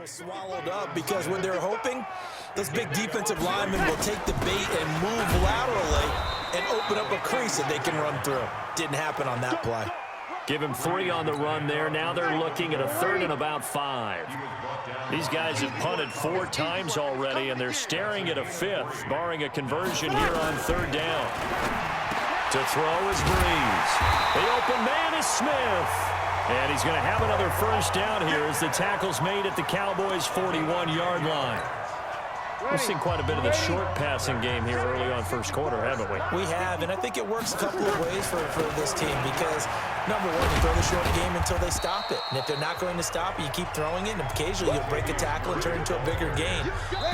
Swallowed up because when they're hoping, those big defensive linemen will take the bait and move laterally and open up a crease that they can run through. Didn't happen on that play. Give him 3 on the run there. Now they're looking at a 3rd and about 5. These guys have punted 4 times already, and they're staring at a 5th, barring a conversion here on 3rd down. To throw is Breeze. The open man is Smith. And he's going to have another 1st down here as the tackle's made at the Cowboys' 41-yard line. We've seen quite a bit of the short passing game here early on 1st quarter, haven't we? We have, and I think it works a couple of ways for this team because, number one, you throw the short game until they stop it. And if they're not going to stop it, you keep throwing it, and occasionally you'll break a tackle and turn it into a bigger gain.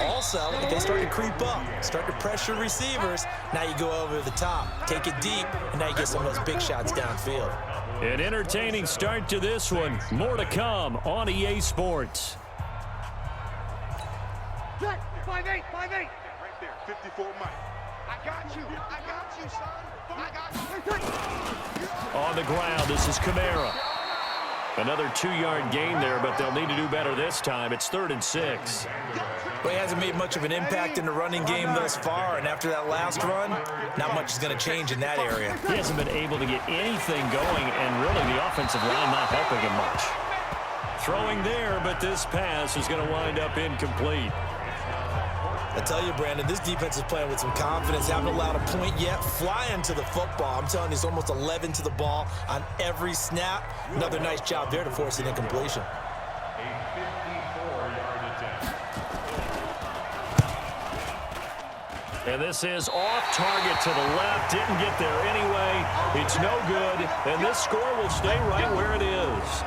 Also, if they start to creep up, start to pressure receivers, now you go over the top, take it deep, and now you get some of those big shots downfield. An entertaining start to this one. More to come on EA Sports. 5-8, 5-8. Right there, 54 Mike. I got you, son. I got you. On the ground, this is Kamara. Another 2-yard gain there, but they'll need to do better this time. It's 3rd and 6. Well, he hasn't made much of an impact in the running game thus far, and after that last run, not much is going to change in that area. He hasn't been able to get anything going, and really the offensive line not helping him much. Throwing there, but this pass is going to wind up incomplete. I tell you, Brandon, this defense is playing with some confidence. Haven't allowed a point yet. Flying to the football. I'm telling you, it's almost 11 to the ball on every snap. Another nice job there to force an incompletion. And this is off target to the left. Didn't get there anyway. It's no good. And this score will stay right where it is.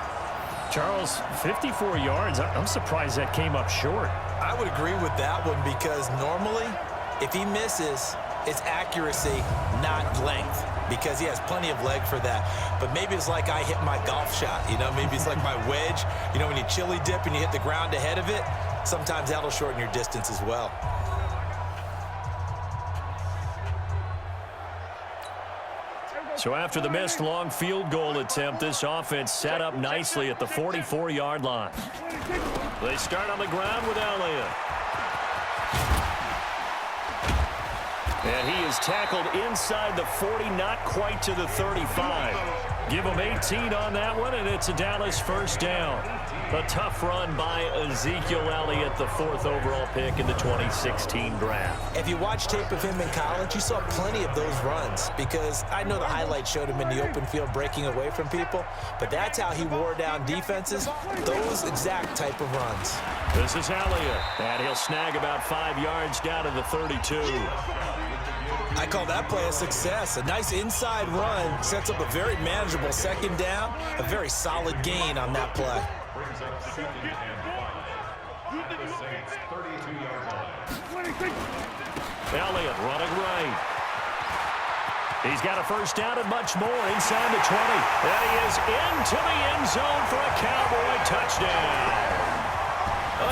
Charles, 54 yards. I'm surprised that came up short. I would agree with that one because normally, if he misses, it's accuracy, not length, because he has plenty of leg for that. But maybe it's like I hit my golf shot, you know? Maybe it's like my wedge. You know, when you chili dip and you hit the ground ahead of it, sometimes that'll shorten your distance as well. So after the missed long field goal attempt, this offense set up nicely at the 44-yard line. They start on the ground with Elliott. And he is tackled inside the 40, not quite to the 35. Give him 18 on that one, and it's a Dallas 1st down. A tough run by Ezekiel Elliott, the 4th overall pick in the 2016 draft. If you watch tape of him in college, you saw plenty of those runs because I know the highlights showed him in the open field breaking away from people, but that's how he wore down defenses, those exact type of runs. This is Elliott, and he'll snag about 5 yards down to the 32. I call that play a success. A nice inside run sets up a very manageable 2nd down, a very solid gain on that play. Elliott running right. He's got a 1st down and much more inside the 20. And he is into the end zone for a Cowboy touchdown.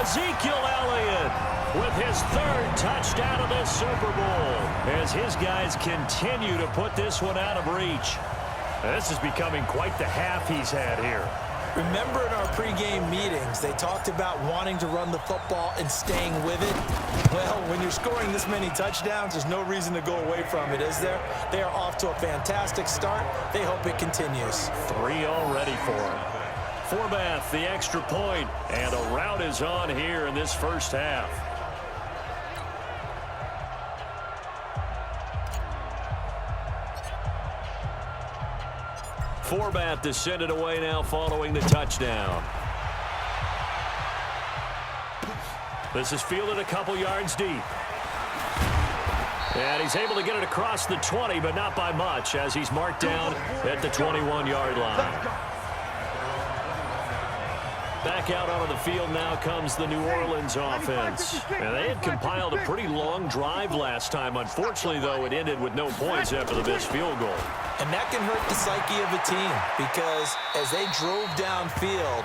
Ezekiel Elliott with his 3rd touchdown of this Super Bowl as his guys continue to put this one out of reach. This is becoming quite the half he's had here. Remember in our pregame meetings, they talked about wanting to run the football and staying with it. Well, when you're scoring this many touchdowns, there's no reason to go away from it, is there? They are off to a fantastic start. They hope it continues. 3 already for him. Forbath, the extra point, and a rout is on here in this 1st half. Forbath to send it away now following the touchdown. This is fielded a couple yards deep. And he's able to get it across the 20, but not by much as he's marked down at the 21-yard line. Back out onto the field now comes the New Orleans offense. And they had compiled a pretty long drive last time. Unfortunately, though, it ended with no points after the missed field goal. And that can hurt the psyche of a team because as they drove downfield,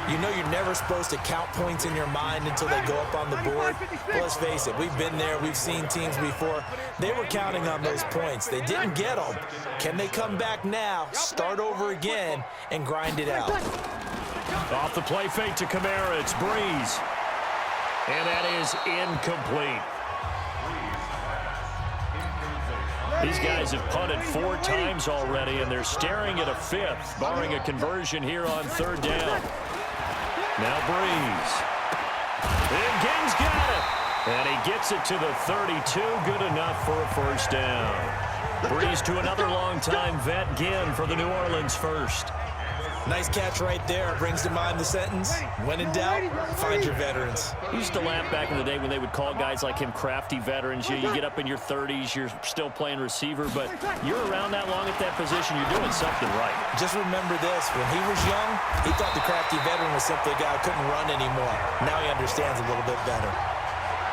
you know you're never supposed to count points in your mind until they go up on the board. But let's face it, we've been there. We've seen teams before. They were counting on those points. They didn't get them. Can they come back now, start over again, and grind it out? Off the play fake to Kamara, it's Breeze. And that is incomplete. These guys have punted 4 times already, and they're staring at a 5th, barring a conversion here on 3rd down. Now Breeze. And Ging's got it. And he gets it to the 32. Good enough for a 1st down. Breeze to another long-time vet, Ginn, for the New Orleans 1st. Nice catch right there. Brings to mind the sentence, when in doubt, find your veterans. Used to laugh back in the day when they would call guys like him crafty veterans. You get up in your 30s, you're still playing receiver, but you're around that long at that position, you're doing something right. Just remember this, when he was young, he thought the crafty veteran was simply a guy who couldn't run anymore. Now he understands a little bit better.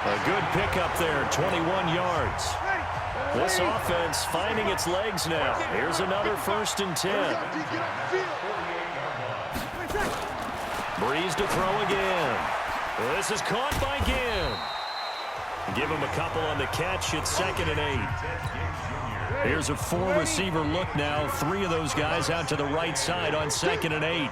A good pickup there, 21 yards. This offense finding its legs now. Here's another 1st and 10. Breeze to throw again. This is caught by Ginn. Give him a couple on the catch. It's 2nd and 8. Here's a 4-receiver look now. 3 of those guys out to the right side on 2nd and 8.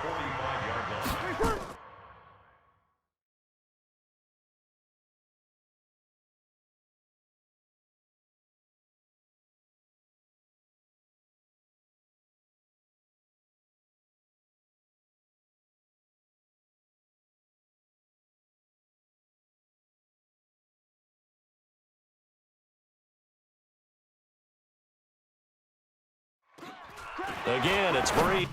Again, it's Breeze.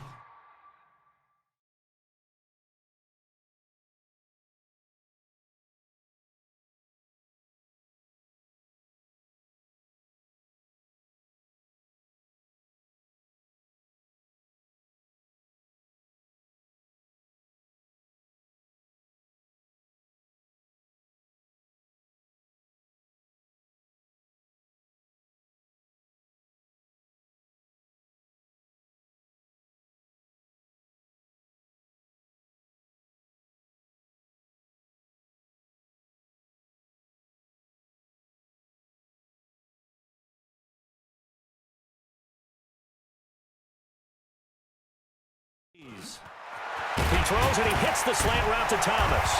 He throws and he hits the slant route to Thomas.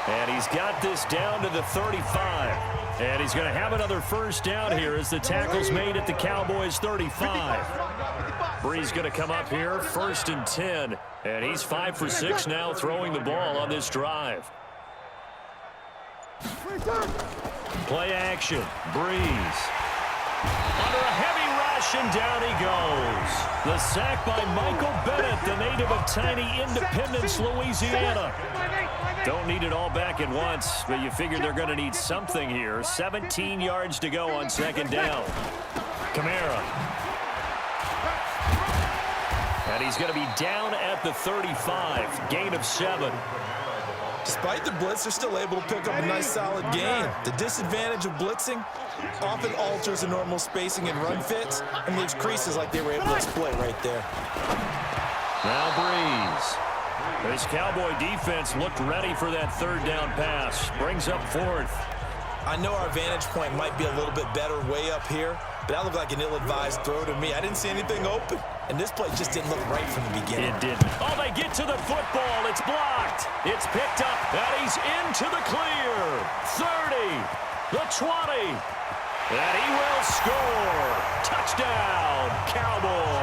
And he's got this down to the 35. And he's going to have another 1st down here as the tackle's made at the Cowboys 35. Breeze going to come up here, 1st and 10. And he's 5 for 6 now throwing the ball on this drive. Play action. Breeze. Under a heavy rush, and down he goes. The sack by Michael Bennett, the native of tiny Independence, Louisiana. Don't need it all back at once, but you figure they're going to need something here. 17 yards to go on 2nd down. Kamara. And he's going to be down at the 35. Gain of 7. Despite the blitz, they're still able to pick up a nice solid gain. The disadvantage of blitzing often alters the normal spacing and run fits and leaves creases like they were able to exploit right there. Now Breeze. This Cowboy defense looked ready for that 3rd down pass. Brings up 4th. I know our vantage point might be a little bit better way up here, but that looked like an ill-advised throw to me. I didn't see anything open, and this play just didn't look right from the beginning. It didn't. Oh, they get to the football. It's blocked. It's picked up, and he's into the clear. 30, the 20, and he will score. Touchdown, Cowboys.